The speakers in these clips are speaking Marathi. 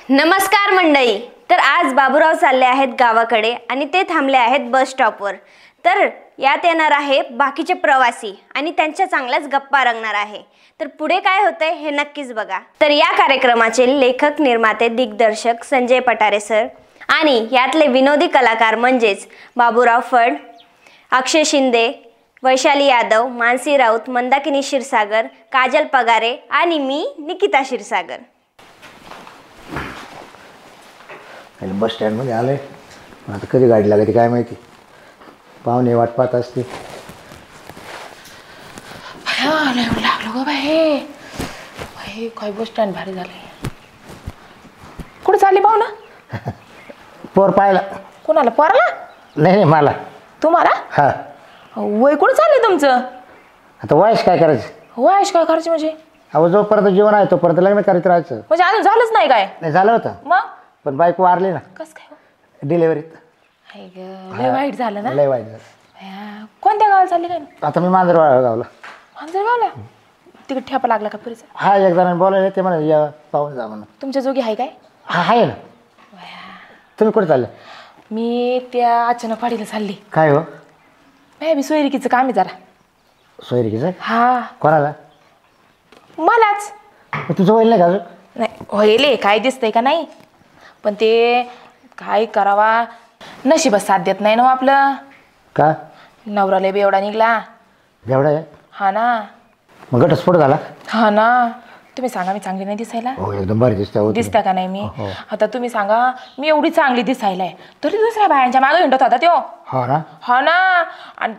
नमस्कार मंडळी. तर आज बाबूराव चालले आहेत गावाकडे आणि ते थांबले आहेत बस स्टॉपवर. तर यात येणार आहे बाकीचे प्रवासी आणि त्यांच्या चांगल्याच गप्पा रंगणार आहे. तर पुढे काय होतंय हे नक्कीच बघा. तर या कार्यक्रमाचे लेखक, निर्माते, दिग्दर्शक संजय पटारे सर आणि यातले विनोदी कलाकार म्हणजेच बाबूराव फड, अक्षय शिंदे, वैशाली यादव, मानसी राऊत, मंदाकिनी क्षीरसागर, काजल पगारे आणि मी निकिता क्षीरसागर. बस स्टँडमध्ये आलं आहे. आता कधी गाडी लागते काय माहिती. पाहुणे वाट पाहत असते. लागलो गो बाई. काय बस स्टँड भारी झाले. कुठे चालली पाहुणा? पोर पाहिला. कोणाला? पोराला? नाही मला. तुम्हाला? हा. वय कुठे चाललंय तुमचं? आता वयस काय करायचं? वयस काय करायचं म्हणजे? अहो जोपर्यंत जीवन आहे तोपर्यंत लग्न करीत राहायचं. म्हणजे अजून झालंच नाही काय? नाही झालं होतं मग पण बायको वारली ना. कस काय? डिलेव्हरीत. लय वाईट झालं ना. लय वाईट झालं. कोणत्या गावाला चालली काय? आता मी मांजरवाडा गावला. मांजरगावला? तिकडे ठेपा लागला का पुरीचा? हा एक जणांनी बोलायला ते म्हणा या पाहून जा म्हणून. तुमच्या जोगी आहे काय? हा आहे ना. तुम्ही कुठे चालले? मी त्या अचानक वाडीला चालली. काय हो? मी सोयरिकीचं काम आहे जरा. सोयरिकीचं? हा. कोणाला? मलाच. तुझं वय नाही का अजून? नाही होईल. काय दिसतंय का नाही, पण ते काय करावा नशीबच साथ देत नाही ना आपलं. का? नवराला बेवडा निघला. बेवडा आहे? हा ना. मग घटस्फोट झाला? हा ना. तुम्ही सांगा मी चांगली नाही दिसायला? हो एकदम भारी दिसता. दिसता का नाही मी? आता तुम्ही सांगा मी एवढी चांगली दिसायला आहे तरी दुसऱ्या बायांच्या मागे हिंडत होता त्यो. हो ना. हा ना. आणि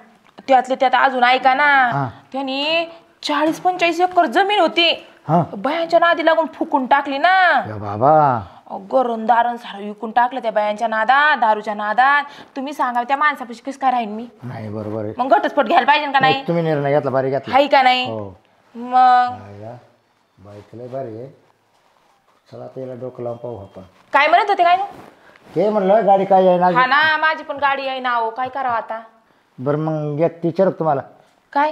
त्यातले त्यात अजून ऐका ना, त्यांनी 40-45 एकर जमीन होती. बायांच्या नादी लागून फुकून टाकली ना बाबा. गरून दारून सारं विकून टाकलं त्या बायांच्या नादात, दारूच्या नादात. तुम्ही सांगा त्या माणसापाशी कसं काय राहीन मी? नाही बरोबर आहे. मग घटस्फोट घ्यायला पाहिजे का नाही? तुम्ही निर्णय घेतला, भारी घेतला. हाय का नाही? मग बाईक भारी आहे. चला त्याला डोकं लावून पाहू आपण. काय म्हणत होते काय? ते म्हणलं गाडी काय आहे ना. हा ना. माझी पण गाडी आहे ना. काय करावं आता? बरं मग एक टीचर तुम्हाला काय?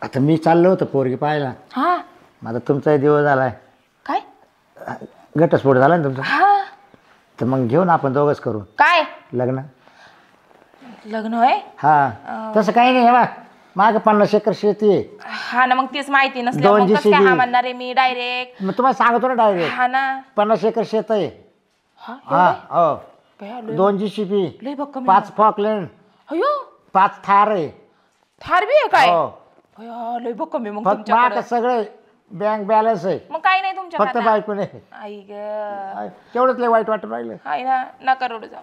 आता मी चाललो होतं पोरगी पाहायला. हा. माझा तुमचाही दिवस झालाय. काय? घटस्फोट झाला ना तुमचा. हा. तर मग घेऊन आपण दोघंच करू काय लग्न. लग्न होय? हा. तसं काही नाही. बा माग 50 एकर शेती आहे. हा ना. मग तेच माहिती नसलं दोन मग कसं काय JCB. हा म्हणणार आहे मी डायरेक्ट. मग तुम्हाला सांगतो ना डायरेक्ट. हा ना. 50 एकर शेत आहे. हा. हा हो. लय 2 JCB, लय भक्कम. 5 फॉकलँड, अयो 5 थार आहे. थार बी आहे काय? हो. अयो लय भक्कम आहे मग फक्त तुमच्याकडे. माग सगळे बँक बॅलन्स आहे. मग काही नाही तुमच्या फक्त बायको नाही. आई ग. तेवढंच लय वाईट वाटून राहिलं. आहे ना. नका रोड जाऊ.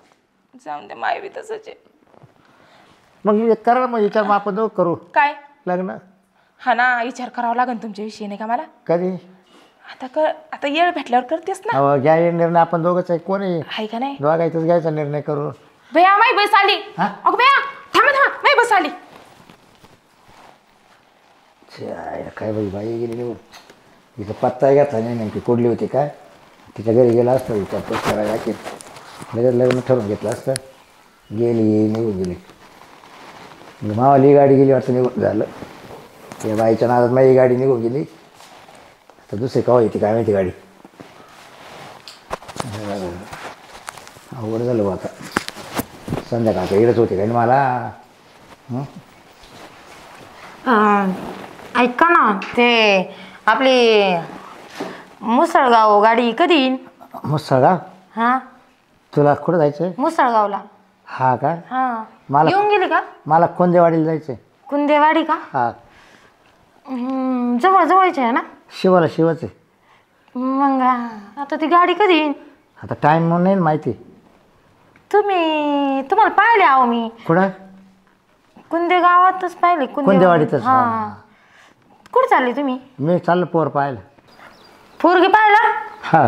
जाऊन दे. माय बी तसंच आहे. मग एक करा मग विचार. मग आपण दोघं करू काय लग्न. हा ना. विचार करावा लागेल तुमच्या विषयी नाही का मला. कधी? आता येळ भेटल्यावर करतेस ना. हो घ्या निर्णय. आपण दोघंच आहे. कोण आहे का नाही? दोघायचंच घ्यायचा निर्णय करू. भैया माई बस आली. अगं भैया थांबा थांबा. माई बस आली. काय बाई गेली निघून. तिचा पत्ता घेतला नाही. नेमकी कुठली होती काय. तिच्या घरी गेला असतं विचारपूस करायला की लगेच लग्न ठरवून घेतलं असतं. गेली निघून गेली. मावाली गाडी गेली वाटतं निघून झालं. त्या बाईच्या नादात माझी गाडी निघून गेली. तर दुसरी केव्हा येते काय माहिती गाडी. अवघड झालं बा आता. संध्याकाळच्या इडच होते काय मला. ऐका ना, ते आपली मुसळगाव गाडी कधी येईन? मुसळगाव? हा. तुला कुठं जायचं आहे? मुसळगावला. हा का? हा. मला येऊन गेली का? मला कोंदेवाडीला जायचं आहे. कुंदेवाडी का? हा. जवळची आहे ना? शिवच आहे. मग आता ती गाडी कधी येईन? आता टाईम म्हणून नाही माहिती. तुम्हाला पाहिले आहो मी. कुठं? कुंदे गावातच पाहिले. कुंदेवाडीतच. हा. कुठे चालले तुम्ही? मी चाललो पोर पाहायला. पोरगी पाहिला? हा.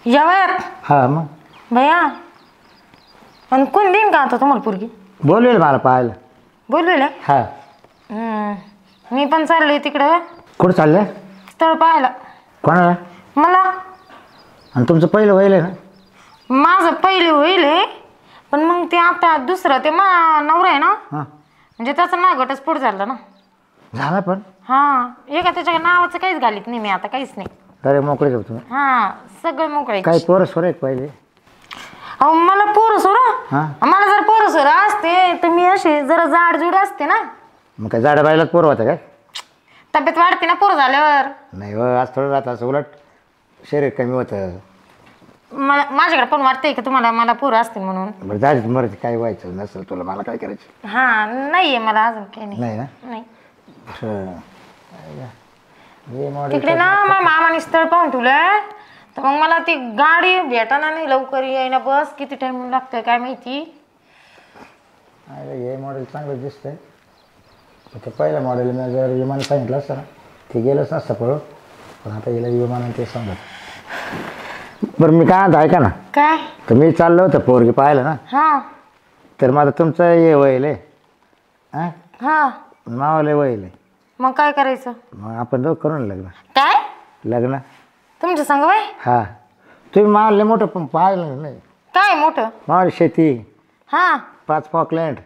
या वयात? हा मग भैया. आणि कोण देईन का आता तुम्हाला पोरगी? बोलवेल मला पाहायला. बोलवेल? हा. मी पण चालले तिकडं. कुठं चालल्या? स्थळ पाहायला. कोणाला? मला. आणि तुमचं पहिलं होईल ना? माझं पहिले होईल पण मग ते आता दुसरं ते नवरा आहे ना. म्हणजे त्याचं नाव घटस्फोट झालं ना. झाला पण? हा. एका त्याच्या नावाचं काहीच घालीत नाही मी आता. काहीच नाही. डायरेक्ट मोकळेच होतो तुम्ही. हा सगळे मोकळे. काही पोरं सोर आहेत पहिले. अहो मला पोरं सोरा, हां मला जर पोरं सोरा असते तर मी अशी जरा जाडजूड असते ना. मग काय झाडं बायलाच पोरं होतं काय? तब्येत वाढते ना पोरं झाल्यावर. नाही हो, आज थोडं राहतं असं उलट शरीर कमी होतं. माझ्याकडे पण वाटतंय की तुम्हाला मला पोरं असतील म्हणून. बरं झाली मरत काय व्हायचं नसेल तुला, मला काय करायचं. हा नाहीये मला अजून काही नाही. नाही ना. नाही हे मॉडेल तिकडे ना माझ्या मामाने स्थळ पाहून ठेवलंय, तर मग मला ती गाडी भेटाना नाही लवकर येईना. बस किती टाइम लागतोय काय माहिती. हे मॉडेल चांगलं दिसतंय. ते पहिलं मॉडेल मी जर विमान सांगितलं असतं ना ते गेलंच नसतं पळून, पण आता गेलं विमानाने ते सांगत. बरं मी काय ऐका ना, काय तर मी चाललो होतं पोरगी पाहिलं ना, हा तर माझं तुमचं हे वयल आहे. हां हा मावाले वयल आहे. मग काय करायचं? मग आपण दोघं करून लग्न. काय लग्न तुमच्या संग बाई? हां तुम्ही मावाले मोठं पण पाहिलं नाही. काय मोठं? मावाले शेती, हा 5 फॉकलँड,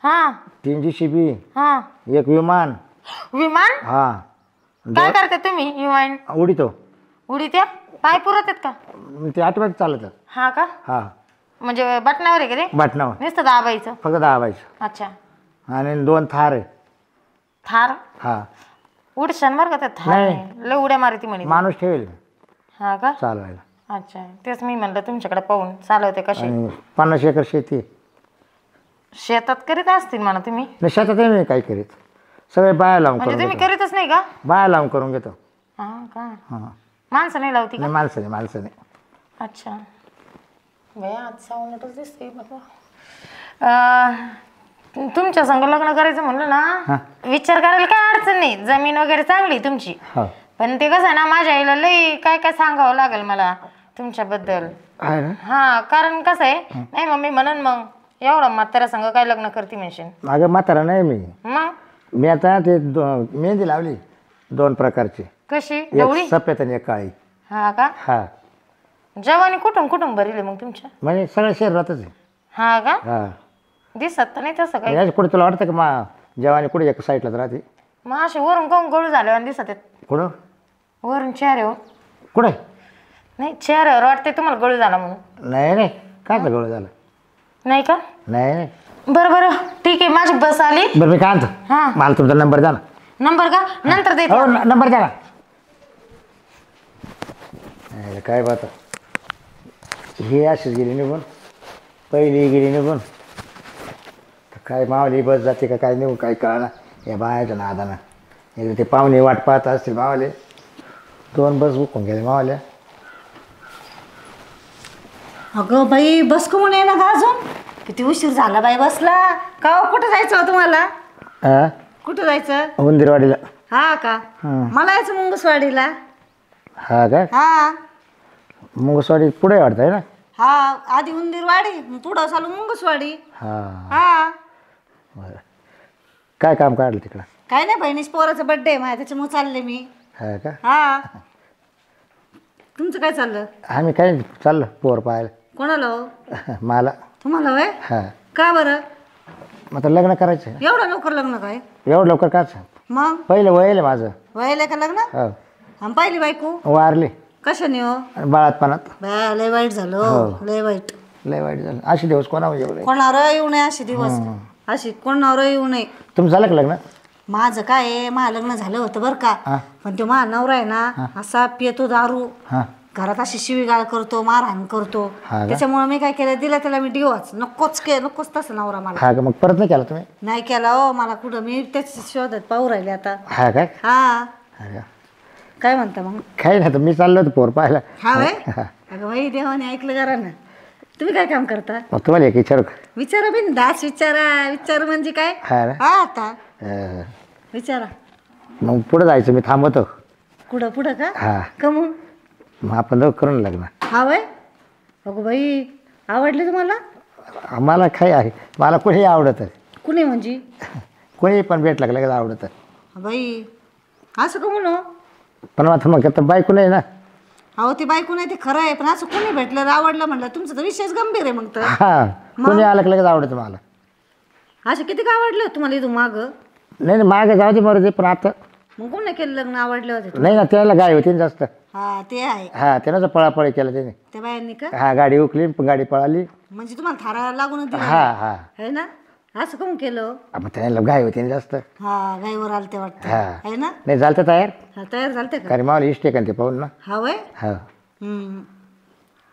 हा 3 JCB, हा 1 विमान. विमान हां काय करते तुम्ही? विमान उडीतो. उडीत्या पाय पुरत आहेत का? ते ऑटोमॅटिक चालतं. हा का? हां म्हणजे बटनावर आहे का ते? बटनावर नुसतं दाबायचं? फक्त दाबायचं. अच्छा. आणि 2 थार आहे. थार हां उडशान बरं का त्या थार नाही. नाही. लय उड्या मारती म्हणे. माणूस ठेवेल हा का? चालवायला. अच्छा तेच मी म्हणलं तुमच्याकडे पाहून चालवते कसे. आणि 50 एकर शेती. शेतात करीत असतील म्हणा तुम्ही. नाही शेतात मी काय करीत, सगळे बाया लावून म्हणजे करून तुम्ही घेतो. करीतच नाही का? बाया लावून करून घेतो. हा का? हां माणसं नाही लावती का? नाही माणसाने. अच्छा बया आज सावनटच दिसते बाबा. तुमच्या संग लग्न करायचं म्हणलं ना, विचार करायला काय अडचण नाही. जमीन वगैरे चांगली तुमची, हो पण ते कसं आहे ना माझ्या आईला लई काय काय सांगावं लागेल मला तुमच्याबद्दल. आहे ना. हा कारण कसं आहे, नाही मम्मी म्हणून मग एवढं म्हाताऱ्या संग काय लग्न करते म्हणशील. मागं म्हातारा नाही मी. मग मी आता ते मेहंदी लावली 2 प्रकारची, कशी? एक डवळी? सफेद आणि एक काळी. हा का? हा जवानी कुठून कुठून भरले मग तुमच्या? म्हणजे सगळं शरीरातच आहे. हा का? हा दिसत तर नाही तसं काही. याच्या पुढे तुला वाटतं का मा जवानी कुठे एक साईडलाच राहते? मग असे वरून काऊन गळू झाले आणि दिसत आहेत कुठं वरून चेहऱ्यावर? कुठे? नाही चेहऱ्यावर वाटते तुम्हाला गळू झाला म्हणून. नाही काय गळ झालं? नाही का? नाही. बरं बरं ठीक आहे, माझी बस आली. बरं मी काय आणतो, हा मला तुमचा नंबर द्या ना. नंबर का? नंतर देते. हो नंबर द्या ना. काय बात ही अशीच गेली निघून, पहिली गेली निघून. काय मावली बस जाते का काय निघून काय कळना या बायाच्या नादानं. एकदा ते पाहुणे वाट पाहत असतील मावाले. 2 बस बुक होऊन गेले मावाल्या. अगं बाई बस का म्हणून आहे ना का अजून? किती उशीर झाला बाई बसला. का कुठं जायचं हो तुम्हाला? हां कुठं जायचं? उंदीरवाडीला. हा का? मला यायचं मुंगसवाडीला. हा का? हा मुंगसवाडी पुढे वाटत आहे ना? हा आधी उंदीरवाडी मग पुढं चालू मुंगसवाडी. हां हा बरं. काय काम काढलं तिकडं? काय नाही बहिणीच पोराचा बर्थडे आहे माझ्या त्याच्यामुळे चालले मी. हा का? हा तुमचं काय चाललं? आम्ही काय चाललं पोर पाहायला. कोणाला हो? मला. तुम्हाला वय? हां का बरं? मग तर लग्न करायचं. एवढं लवकर लग्न काय? एवढं लवकर काच? मग पहिलं वयल आहे माझं. वयला का लग्न? हो आणि पहिली बायको वारली कशाने हो? बाळातपणात. बा लय वाईट झालं हो. लय वाईट. लय वाईट झालं. असे दिवस कोणावर येऊ नये. कोणावर येऊ नये असे दिवस. अशी कोणावर येऊ नये. तुमचं झालं का लग्न? माझं काय आहे, माझं लग्न झालं होतं बरं का. हां पण तो माझा नवरा आहे ना असा पितो दारू, हां घरात अशी शिवीगाळ करतो, मारहाण करतो. हा का? त्याच्यामुळे मी काय केलं, दिला त्याला मी डिवोर्स. नकोच तसं नवरा मला. हा का? मग परत नाही केला तुम्ही? नाही केला हो. मला कुठं मी त्याच्या शोधात पाहू राहिले आता. हा काय? हा अरे काय म्हणता मग? काही नाही तर मी चाललो होतो पोर पाहायला. हा वय अगं बाई देवाने ऐकलं जरा ना. तुम्ही काय काम करता? मग तुम्हाला एक विचारू का? विचारा बिन दास विचारा म्हणजे काय? हा ना? हा आता विचारा. मग पुढं जायचं मी थांबवतो. पुढं का? हा कमून मग आपण दोघं करून लग्न. हा वय अगो बाई आवडले तुम्हाला? मला काय आहे, मला कोणी आवडत. कुणी म्हणजे? कोणी पण भेटलं का लगेच आवडत. बाई असं का म्हणू? पण आता मग आता बायको नाही ना. अहो ती बायको नाही ते खरं आहे, पण असं कोणी भेटलं आवडलं म्हणलं तुमचं तर विषयच गंभीर आहे. मग तर हा कोणी आलं का लगेच आवडतं मला. असं किती का आवडलं तुम्हाला इथून माग? नाही मागे जाऊ दे मरू दे, पण आता मग कोण केलं लग्न आवडले होते तुला? नाही ना त्याला गाडी होती ना जास्त. हा ते आहे. हा त्यानं पळापळी केलं त्याने. त्या बायांनी का? हा गाडी उकली गाडी पळाली. म्हणजे तुम्हाला थारा लागूनच दिला हा हा है ना? असं कोण केलं? मग त्याला गाय होती ना जास्त. हा गाईवर आलं ते वाटतं हा है ना? नाही झालं तर तयार. हा तयार झालते का? कारण मला इष्ट आहे ते पाहून ना. हा वय हा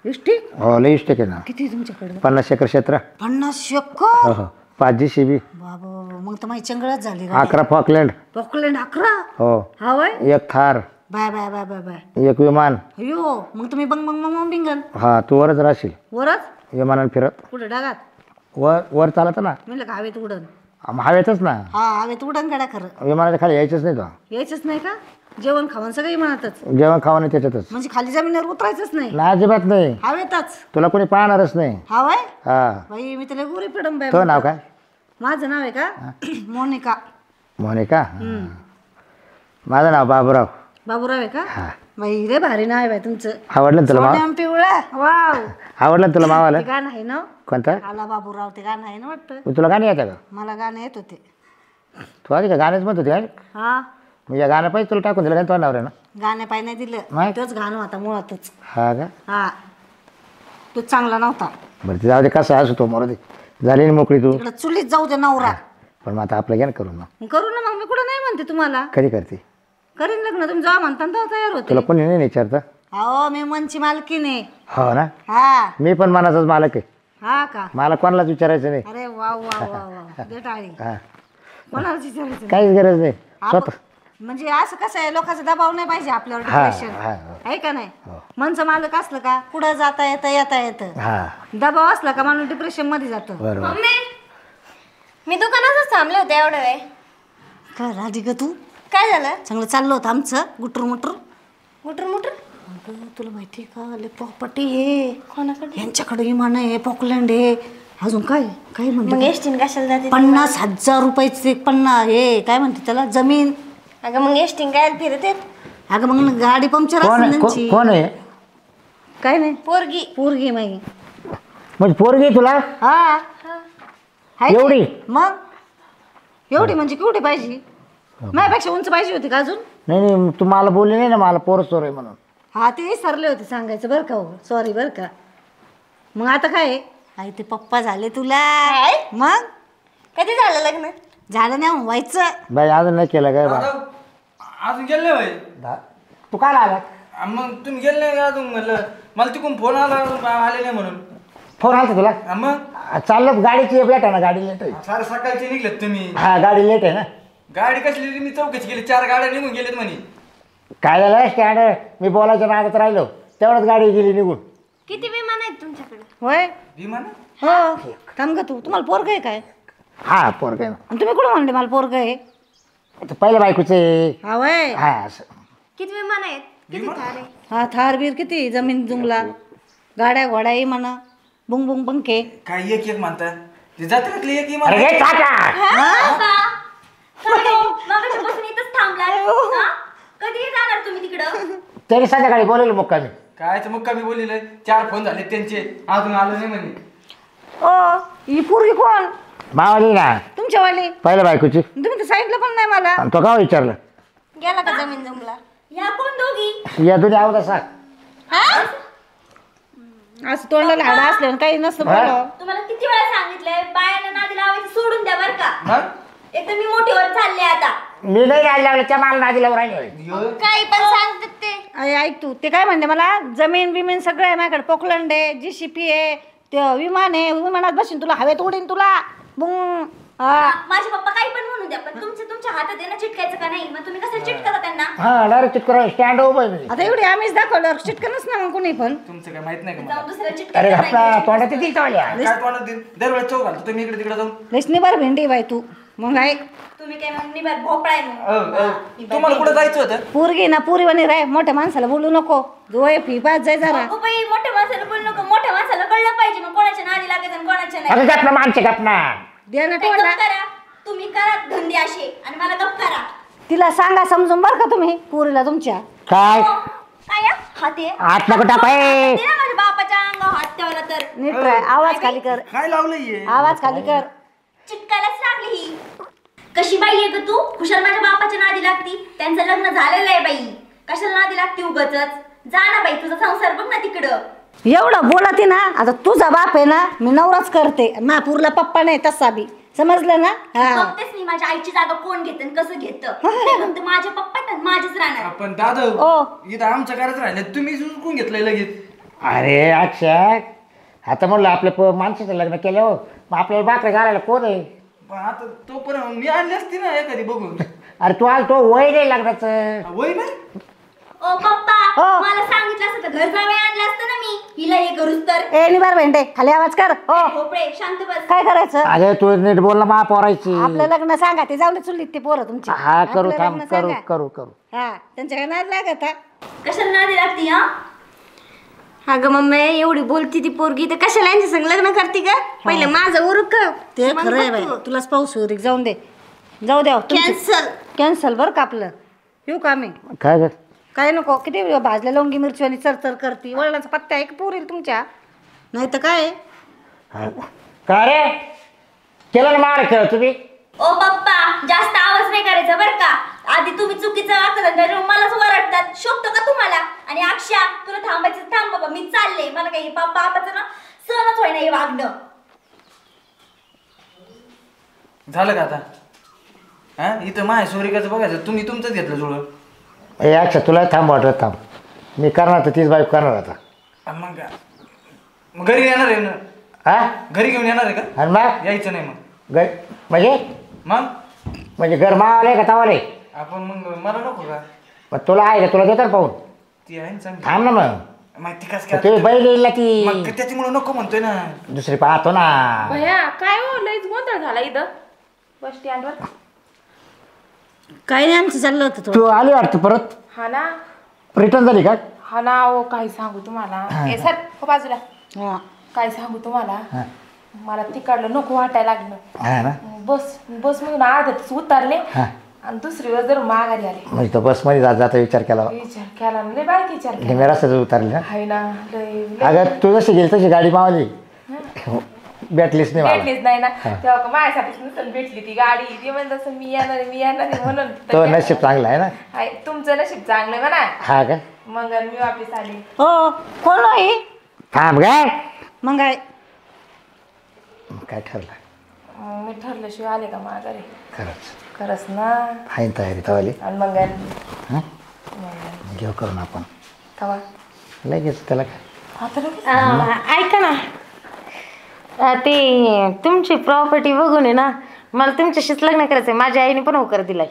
इष्टी हो लय इष्ट आहे ना. किती तुमच्याकडे? 50 एकर क्षेत्र. 50 एकर? हो 5 JCB. बाबा मग तर माझी चंगळच झाली. 11 फॉकलँड. पॉकलँड 11? हो हा वय 1 थार. Bye bye bye bye bye. 1 विमान. अयो मग तुम्ही बंग बंग बंग बिंगन हा तू वरच राहशील वरच विमानानं फिरत. कुठे डागात? वर चालत ना. म्हणलं का हवेत उडन? हवेतच ना. हा हवेत उडन गाड्या खरं. विमानाच्या खाली यायचंच नाही तो. यायचंच नाही का? जेवण खावण सगळं म्हणतच जेवण खावं नाही त्याच्यातच. म्हणजे खाली जमिनीवर उतरायचंच नाही ना अजिबात नाही. हवेतच. तुला कोणी पाहणारच नाही. हा वय हा बाई मी त्याला गोरी पिडम बाय. तो नाव काय? माझं नाव आहे का? मोनिका. मोनिका. माझं नाव बाबूराव. बाबूराव आहे का? हा बाई रे भारी नाव आहे बाई तुमचं. आवडलं ना तुला मावा? सोन्याम पिवळा वाव. आवडलं ना तुला मावाला? ते गाणं आहे ना कोणतं? आला बाबूराव ते गाणं आहे ना वाटतं. तुला गाणं येतं का? मला गाणं येत होते. तू आधी का गाणंच म्हणत होती काय? हा मग या गाणं पाहिजे तुला टाकून दिलं का तो नवऱ्या ना? गाण्या पाय नाही दिलं नाही? तोच गाणं होता मुळातच. हा का? हा तो चांगला नव्हता. बरं ते जाऊ दे कसं असू तो मरू दे. झाली ना मोकळी तू. इकडं चुलीत जाऊ दे नवरा. पण मग आता आपलं घ्या ना करून मग. मग करू ना मग मी कुठं नाही म्हणते तुम्हाला. कधी करते? करीन लग्न तुम्ही जा म्हणता ना तयार होते. तुला कोणी नाही विचारतं? हो मी मनची मालकीने. हो ना. हा मी पण मनाचाच मालक आहे. हा का? मला कोणालाच विचारायचं नाही. अरे वा वा वा वा दे टाळी. हा कोणालाच विचारायचं नाही. काहीच गरज नाही स्वतः. आपण- म्हणजे असं कसं आहे लोकांचा दबाव नाही पाहिजे आपल्यावर. हा, डिप्रेशन हा, आहे का नाही? मनचं मालक असलं का पुढं जाता येतं येता येतं. हा दबाव असला का माणूस डिप्रेशन मध्ये जातो. बरोबर. मम्मी मी दुकानातच थांबले होते एवढा वेळ. काय राधी ग तू? काय झालं? चांगलं चाललं होतं आमचं गुटर मुटर. मुटर मुटर अगं तुला माहिती आहे का लय प्रॉपर्टी आहे कोणाकडे? यांच्याकडे विमान आहे पॉकलँड आहे अजून काय काय मग म्हणते एसटीन कशाला जाते? 50,000 रुपयाचे 50 हे काय म्हणते त्याला जमीन. अगं मग एसटीन काय फिरत येत? अगं मग गाडी पंक्चर कोण असेल आहे? त्यांची. कोण आहे? काय नाही पोरगी. पोरगी माही. म्हणजे पोरगी आहे तुला? हा हाय की? एवढी? मग एवढी म्हणजे केवढी पाहिजे? माझ्यापेक्षा उंच पाहिजे होती का अजून? नाही नाही तू मला बोलली नाही ना मला पोर सोर आहे म्हणून. हा ते सरले होते सांगायचं बरं का. हो सॉरी बरं का. मग आता काय आहे? आई ते पप्पा झाले तुला. काय? मग कधी झालं लग्न? झालं नाही व्हायचं. बाई अजून नाही केलं काय बा? अजून गेले नाही तू काय आला? मग तुम्ही गेले नाही का अजून म्हणलं मला तिकडून फोन आला अजून आले नाही म्हणून. फोन आला तुला? मग चाललं गाडीची लेट आहे ना गाडी लेट आहे. सारे सकाळचे निघलेत तुम्ही. हा गाडी लेट आहे ना. गाडी कसली मी चौकशी केली 4 गाड्या निघून गेलेत म्हणे. काय झालं स्टँड मी बोलायच्या नादात राहिलो तेवढ्याच गाडी गेली निघून. किती विमान आहेत तुमच्याकडे? होय विमान हो थांब ग तू. तुम्हाला पोरग आहे काय? हा पोर काय आणि तुम्ही कुठं म्हणले मला पोरग आहे? पहिल्या बायकोचे. हा वय हा असं. किती विमान आहेत? किती थार आहे? हा थार बीर किती जमीन जुंगला गाड्या घोड्या म्हणा बुंग बुंग पंखे. काय एक एक म्हणतात ते जत्रेतली एक अरे विमान घे टाका. मागाच्यापासून इथंच थांबला. हा? कधी जाणार तुम्ही तिकडं? तरी संध्याकाळी बोलवलं मुक्कामी. काय मग कमी बोललेलं 4 फोन झाले त्यांचे अजून आलं नाही म्हणे. ओ ही पोरगी कोण? मावाली ना तुमच्यावाली? पहिल्या बायकोची. तुम्ही तर सांगितलं पण नाही मला. आणि तो का विचारलं? गेला का जमीन जमला? या कोण दोघी? या दोन्ही आवडा सांग. हा? असं तोंडाला हाडा असल्यानं काही नसतं बोलावं. तुम्हाला किती वेळा सांगितलंय बायाला नादी लावायचं सोडून द्या बरं का. मग एक तर मी मोठी होत चालले आता. मी नाही राहिला लागलं त्या मला नादी लावून राहिले. काही पण सांगतात ते. अरे ऐक तू ते काय म्हणते मला जमीन बिमीन सगळं आहे माझ्याकडे. पोकलंड आहे JCB आहे ते विमान आहे. विमानात बसून तुला हवेत उडीन तुला बुंग. हा माझे पप्पा काही पण म्हणू द्या पण तुमच्या हातात आहे ना चिटकायचं का नाही? मग तुम्ही कसं चिटकता त्यांना? हा डायरेक्ट चिटकर स्टँड उभं आहे मी. आता एवढी आम्हीच दाखवलं चिटकनच ना मग कोणी पण. तुमचं काय माहित नाही का मला? जाऊन दुसऱ्या अरे चिटकायचं घापला नाही. तोंडात येतील चावल्या. काय तोंडात देईन? दरवेळेस चौक घालतो तुम्ही इकडे तिकडे जाऊन. लेसनी बार भेंडी बाई तू. मग ऐक तुम्ही काय मग निबार भोपळा आहे मग. तुम्हाला कुठे जायचं होतं? पोरगी ना पोरीवानी राय. मोठ्या माणसाला बोलू नको. जो फी पास जाय जरा. अगो बाई मोठ्या माणसाला बोलू नको. मोठ्या माणसाला कळलं पाहिजे मग कोणाच्या नादी लागायचं आणि कोणाच्या नाही. अरे गप ना माणसे गप ना. दे ना काय तोंडला. गप्प करा तुम्ही करा धंदे असे आणि मला गप्प करा. तिला सांगा समजून बर का तुम्ही पोरीला तुमच्या. काय हो. काय या? हात आहे? आत नको टाकाय. दे ना माझ्या बापाच्या अंगावर हात ठेवला तर. नीट राय. आवाज खाली कर. काय लावलंय हे? आवाज खाली कर. चिटकायलाच लागली ही. कशी बाई आहे ग तू? कुशाल माझ्या बापाच्या नादी लागती. त्यांचं लग्न झालेलं आहे बाई, कशाला नादी लागती उगाचच? जा ना बाई, तुझा संसार बघ ना तिकडं. एवढं बोलते ना, आता तुझा बाप आहे ना, मी नवराच करते. महापूरला पप्पा नाही तसा बी, समजलं ना? हा बघतेच नाही माझ्या आईची जागा कोण घेत कसं घेत. फक्त माझे पप्पा आहेत, माझेच राहणार. आपण दादा ओ. इथं आमच्या घरात राहिले, तुम्ही उचकून घेतलंय लगेच. अरे अक्षय, आता म्हणलं आपल्या माणसाचं लग्न केलं हो, मग आपल्याला बाकरे घालायला कोण आहे? पण आता तो पण मी आणली असती ना एखादी बघून. अरे तू आल तो वय नाही लग्नाचं. वय ना ओ पप्पा, हो. मला सांगितलं असतं तर घर जावे आणलं असतं ना मी. हिला हे करूच तर. ए निबार भेंडे, खाली आवाज कर. हो भोपळे शांत बस. काय करायचं? अरे तू नीट बोल ना, मा पोरायची. आपलं लग्न सांगा, ते जाऊन चुलीत ते पोरं तुमची. हा करू आपलं थांब, लग्न करू सांगा. करू करू. हा त्यांच्या काय नाद लागत हा. कशाला नादी लागती हा? अगं मम्मी एवढी बोलती ती पोरगी तर कशाला यांच्या संग लग्न करते का? पहिले माझं उरक. ते खरं आहे बाई, तुलाच पाऊस उरीक जाऊन दे. जाऊ द्या कॅन्सल. कॅन्सल बरं का आपलं. येऊ का आम्ही? काय ग? काय नको, किती भाजल्या लवंगी मिरची आणि चरचर करती. वळणाचा पत्ता आहे का पोरील तुमच्या? नाही तर काय काय रे केलं ना मार खेळ तुम्ही? ओ पप्पा, जास्त आवाज नाही करायचा बरं का. आधी तुम्ही चुकीचं वागतात, त्याच्यामुळे मलाच ओरडतात. शोभतो का तुम्हाला? आणि अक्षा, तुला थांबायचं थांब बाबा, मी चालले. मला काही बापाचं ना सहनच होईना हे वागणं. झालं का आता? हा इथं माय सोरिकाचं बघायचं, तुम्ही तुमचंच घेतलं जुळं. ए अक्षय, तुला थांब वाटत थांब. मी करणार तर तीच बाईक करणार आता. मग घरी येणार आहे ना? हा घरी घेऊन येणार आहे का? आणि मग यायचं नाही मग? घर मग म्हणजे घर मावाले का तवाले? आपण मग मला नको का? मग तुला आहे का? तुला देतात पाहून. ती आहे ना चांगली. थांब ना मग. मग ती कस तुम्ही बैल येईल ना ती मग त्याच्यामुळे नको म्हणतोय ना. दुसरी पाहतो ना. भया काय हो, लईच गोंधळ झाला इथं बस स्टँडवर. काही नाही, आमचं चाललं होतं तू आली वाटतं परत? हा ना, रिटर्न झाली का? हा ना. ओ काय सांगू तुम्हाला, ए सर हो बाजूला. हा. काय सांगू तुम्हाला, हा. मला तिकडलं नको वाटायला लागलं. हा ना. बस मधून अर्ध्यातच उतरले हा. आणि दुसरी वेळ जर माघारी आले. म्हणजे तो बसमध्ये जात जाता विचार केला. विचार केला ना, लय बारीक विचार केला. मी रस्त्यात उतरली ना. हाय ना, लय अगं तू जशी गेली तशी गाडी मावली, भेटलीच नाही मला. भेटलीच नाही ना. तेव्हा का माझ्यासाठीच नसेल भेटली ती गाडी. ती म्हणजे तसं मी येणार आहे म्हणून तो नशीब चांगला आहे ना. हाय, तुमचं नशीब चांगलं म्हणा. हा का? मग मी वापस आले. हो कोण नाही थांब काय मग काय? काय ठरलं? मग मी ठरल्याशिवाय आले का माघारी? खरंच ना. आहे ना तयारी तवाली? आणि मग हां घेऊ करून आपण तवा लगेच त्याला काय. आता लगेच? ऐका ना, ते तुमची प्रॉपर्टी बघून आहे ना, मला तुमच्याशीच लग्न करायचंय. माझ्या आईने पण होकार दिलाय.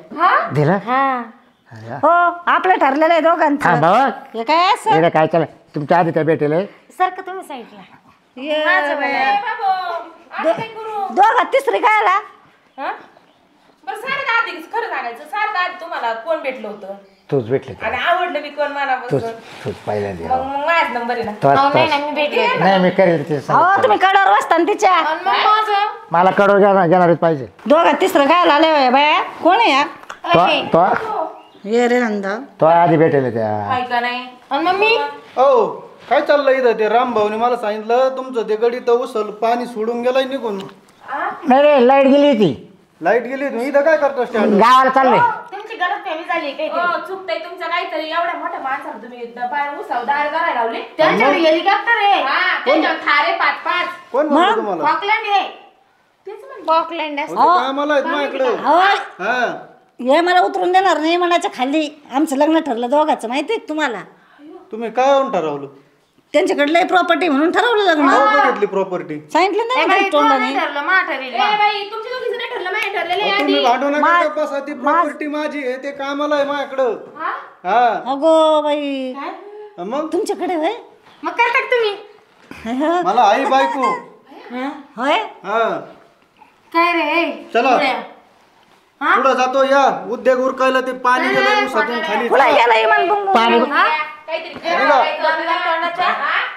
दिला? हा हो आपलं ठरलेलं आहे दोघांचं. थांब बाबा, हे काय असं? इकडे काय चाललं? तुमच्या आधी त्या भेटेल सारखं तुम्ही सांगितलं. ये ए बाबो, आता काय करू? दोघात तिसरी काय आला? हा? बरं सारं आधी खरं सांगायचं, सारं आधी तुम्हाला कोण भेटलं होतं तूच भेटले आणि आवडलं मी कोण तूच मनापासून? तूच पहिल्यांदा. मग माझाच नंबर आहे ना. नाही ना, मी भेटले होते. नाही मी करेल ते हो तुम्ही कडावर बसता ना तिच्या. आणि मग माझं मला कडवर घेणारच पाहिजे. दोघात तिसरं काय आले बाया? कोण आहे या? ये रे नंदा. तो आधी भेटेल त्या. हाय का नाही? आणि मग मी हो काय चाललंय इथं? ते रामभाऊने मला सांगितलं तुमचं ते गडी तर उसल पाणी सोडून गेलाय निघून. नाही रे, लाईट गेली होती. लाईट गेली तुम्ही इथं काय करतो स्टँड? गावाला चाललंय. तुमची गलत फॅमिली झाली काही. चुकतंय तुमचं काहीतरी. एवढ्या मोठ्या माणसाला तुम्ही बाहेर उसाव दार करायला लावले. त्यांच्याकडे हेलिकॉप्टर आहे. हा, त्याच्यावर थारे 5-5. कोण म्हणतो तुम्हाला? फॉकलँड आहे. तेच म्हणलं. फॉकलँड हो, ते कामाला आहेत माझ्याकडे. हो हा हे मला उतरून देणार नाही म्हणायच्या खाली. आमचं लग्न ठरलं दोघाचं, माहिती आहे तुम्हाला? तुम्ही काय होऊन ठरवलं? त्यांच्याकडे लय प्रॉपर्टी म्हणून ठरवलं लग्न. हो घेतली प्रॉपर्टी. सांगितलं नाही ना तोंडाने. ठरलं मा ठरेल. ए बाई, तुमच्या दोघीचं नाही ठरलं, माझ्या ठरलेलं आहे तुम्ही आधी. भांडू नका बसा. ती प्रॉपर्टी माझी आहे, ते कामाला आहे माझ्याकडं. हा? हा अगो बाई मग तुमच्याकडे होय? मग करतात तुम्ही. मला आई बायको. होय हा काय रे? चला पुढं जातो या. उद्योग उरकायला ते पाणी गेलं उसातून खाली. तुला गेला इमान बुंगू. पाणी काहीतरी तोंडाच्या.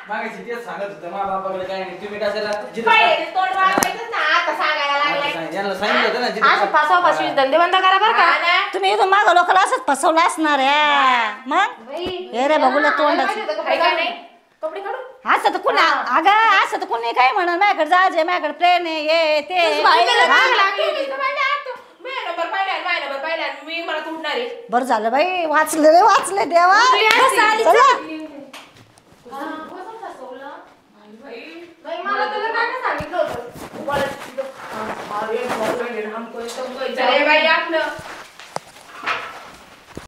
मागायची तेच सांगत होतं मा बापाकडे काय नाही. तुम्ही कशाला पहिले ते तोंड वाजवायचंच ना, आता सांगायला लागलाय. यांना सांगितलं होतं ना जिथे- असं फसवा धंदे बंद करा बरं का. हा ना? तुम्ही इथून माग लोकांना असंच फसवलं असणार आहे. मग हे रे बघूला तोंडाचं. हाय का नाही? कपडे काढून असं तर कुणा अगं असं तर कुणी काय म्हणा माझ्याकडे जाजे माझ्याकडे प्लेन आहे हे ते. लागली होती. महिनाभर पाहिला मी मला तुटणार आहे. बरं झालं बाई, वाचले रे वाचले देवा. चला. मला तुला काय सांगितलं होतं चले बाई आपलं